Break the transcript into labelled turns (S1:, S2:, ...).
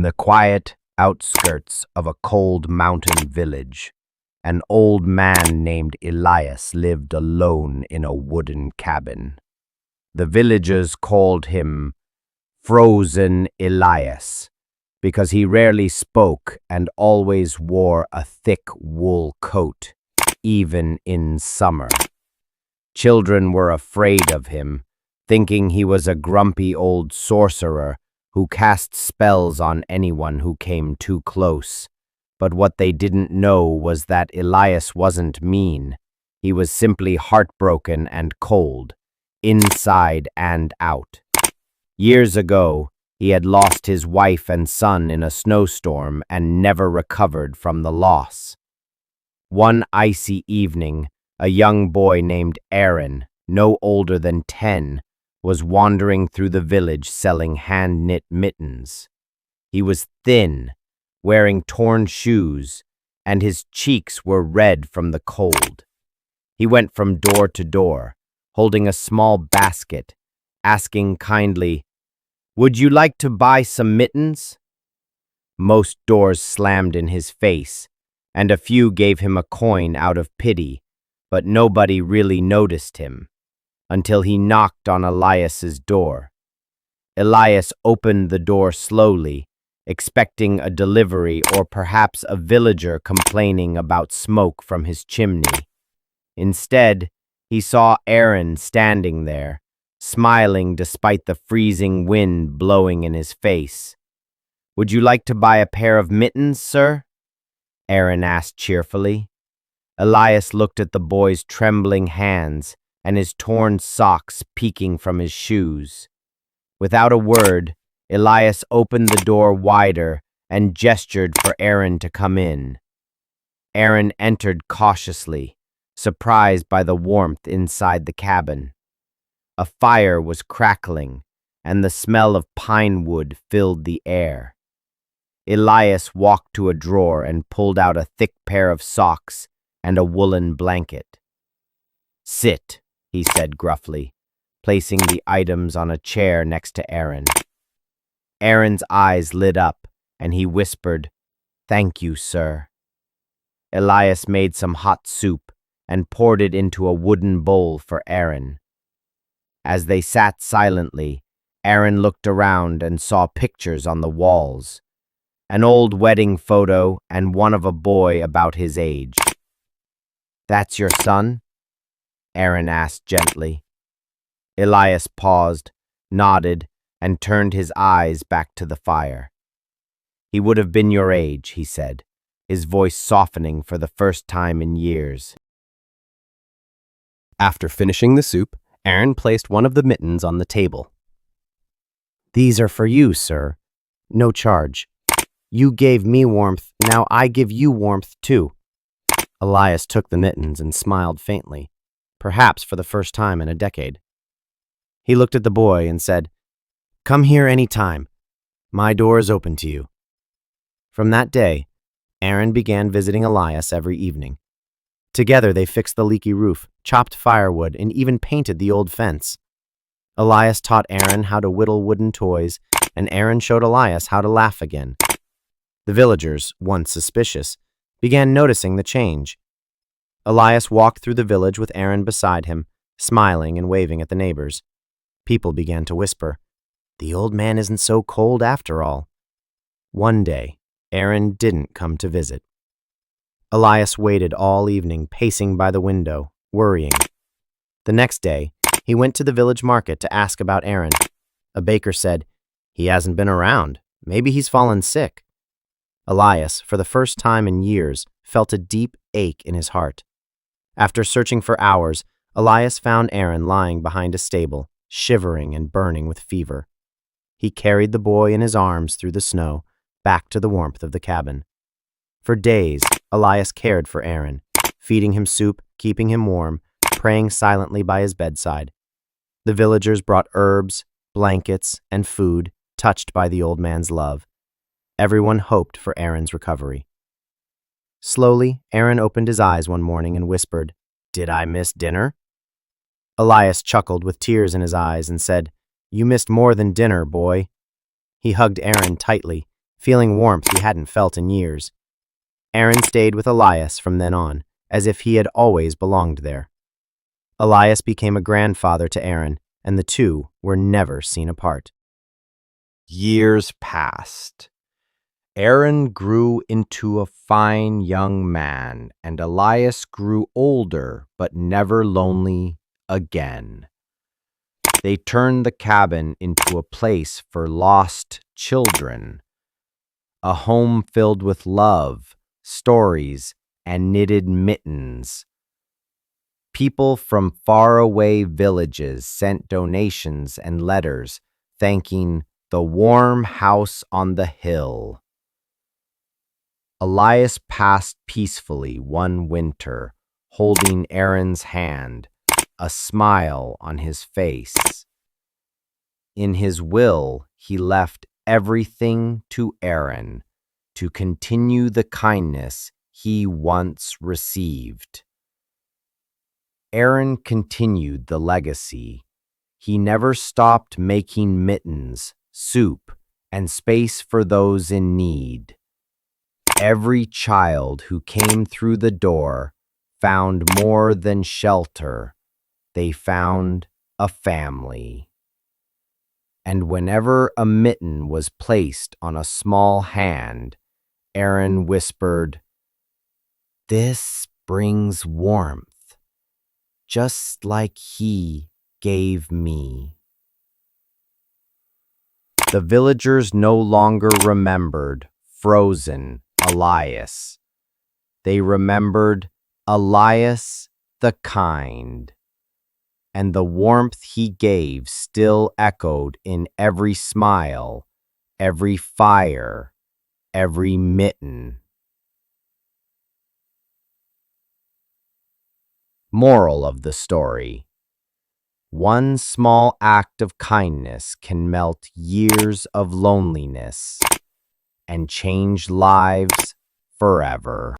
S1: the quiet outskirts of a cold mountain village, an old man named Elias lived alone in a wooden cabin. The villagers called him Frozen Elias because he rarely spoke and always wore a thick wool coat, even in summer. Children were afraid of him, thinking he was a grumpy old sorcerer who cast spells on anyone who came too close. But what they didn't know was that Elias wasn't mean. He was simply heartbroken and cold, inside and out. Years ago, he had lost his wife and son in a snowstorm and never recovered from the loss. One icy evening, a young boy named Aaron, no older than 10, was wandering through the village selling hand-knit mittens. He was thin, wearing torn shoes, and his cheeks were red from the cold. He went from door to door, holding a small basket, asking kindly, "Would you like to buy some mittens?" Most doors slammed in his face, and a few gave him a coin out of pity, but nobody really noticed him, until he knocked on Elias's door. Elias opened the door slowly, expecting a delivery or perhaps a villager complaining about smoke from his chimney. Instead, he saw Aaron standing there, smiling despite the freezing wind blowing in his face. "Would you like to buy a pair of mittens, sir?" Aaron asked cheerfully. Elias looked at the boy's trembling hands and his torn socks peeking from his shoes. Without a word, Elias opened the door wider and gestured for Aaron to come in. Aaron entered cautiously, surprised by the warmth inside the cabin. A fire was crackling, and the smell of pine wood filled the air. Elias walked to a drawer and pulled out a thick pair of socks and a woolen blanket. "Sit," he said gruffly, placing the items on a chair next to Aaron. Aaron's eyes lit up, and he whispered, "Thank you, sir." Elias made some hot soup and poured it into a wooden bowl for Aaron. As they sat silently, Aaron looked around and saw pictures on the walls, an old wedding photo and one of a boy about his age. "That's your son?" Aaron asked gently. Elias paused, nodded, and turned his eyes back to the fire. "He would have been your age," he said, his voice softening for the first time in years. After finishing the soup, Aaron placed one of the mittens on the table. "These are for you, sir. No charge. You gave me warmth, now I give you warmth too." Elias took the mittens and smiled faintly, perhaps for the first time in a decade. He looked at the boy and said, "Come here any time. My door is open to you." From that day, Aaron began visiting Elias every evening. Together they fixed the leaky roof, chopped firewood, and even painted the old fence. Elias taught Aaron how to whittle wooden toys, and Aaron showed Elias how to laugh again. The villagers, once suspicious, began noticing the change. Elias walked through the village with Aaron beside him, smiling and waving at the neighbors. People began to whisper, "The old man isn't so cold after all." One day, Aaron didn't come to visit. Elias waited all evening, pacing by the window, worrying. The next day, he went to the village market to ask about Aaron. A baker said, "He hasn't been around. Maybe he's fallen sick." Elias, for the first time in years, felt a deep ache in his heart. After searching for hours, Elias found Aaron lying behind a stable, shivering and burning with fever. He carried the boy in his arms through the snow, back to the warmth of the cabin. For days, Elias cared for Aaron, feeding him soup, keeping him warm, praying silently by his bedside. The villagers brought herbs, blankets, and food, touched by the old man's love. Everyone hoped for Aaron's recovery. Slowly, Aaron opened his eyes one morning and whispered, "Did I miss dinner?" Elias chuckled with tears in his eyes and said, "You missed more than dinner, boy." He hugged Aaron tightly,
S2: feeling warmth he hadn't felt in years. Aaron stayed with Elias from then on, as if he had always belonged there. Elias became a grandfather to Aaron, and the two were never seen apart.
S1: Years passed. Aaron grew into a fine young man, and Elias grew older but never lonely again. They turned the cabin into a place for lost children, a home filled with love, stories, and knitted mittens. People from faraway villages sent donations and letters thanking the warm house on the hill. Elias passed peacefully one winter, holding Aaron's hand, a smile on his face. In his will, he left everything to Aaron to continue the kindness he once received. Aaron continued the legacy. He never stopped making mittens, soup, and space for those in need. Every child who came through the door found more than shelter. They found a family. And whenever a mitten was placed on a small hand, Aaron whispered, "This brings warmth, just like he gave me." The villagers no longer remembered frozen Elias. They remembered Elias the kind, and the warmth he gave still echoed in every smile, every fire, every mitten. Moral of the story: one small act of kindness can melt years of loneliness and change lives forever.